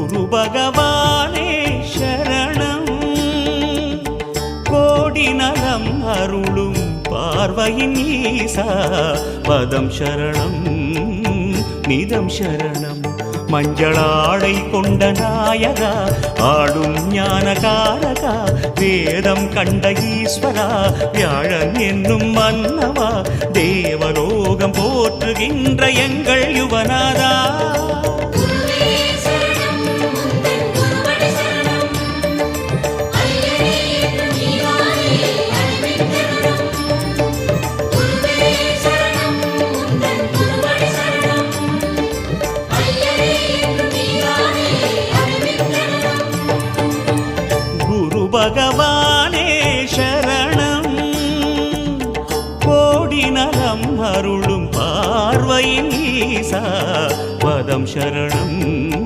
குரு பகவானே சரணம் கோடி நலம் அருளும் பார்வையின் ஈசா பதம் சரணம் நிதம் சரணம் மஞ்சளாடை கொண்ட நாயகா ஆடும் ஞானகாரகா வேதம் கண்ட ஈஸ்வரா வியாழன் என்னும் மன்னவா தேவலோகம் போற்றுகின்ற எங்கள் யுவனாதா பகவானே சரணம் கோடி நலம் அருளும் பார்வையின் ஈசா பதம் சரணம்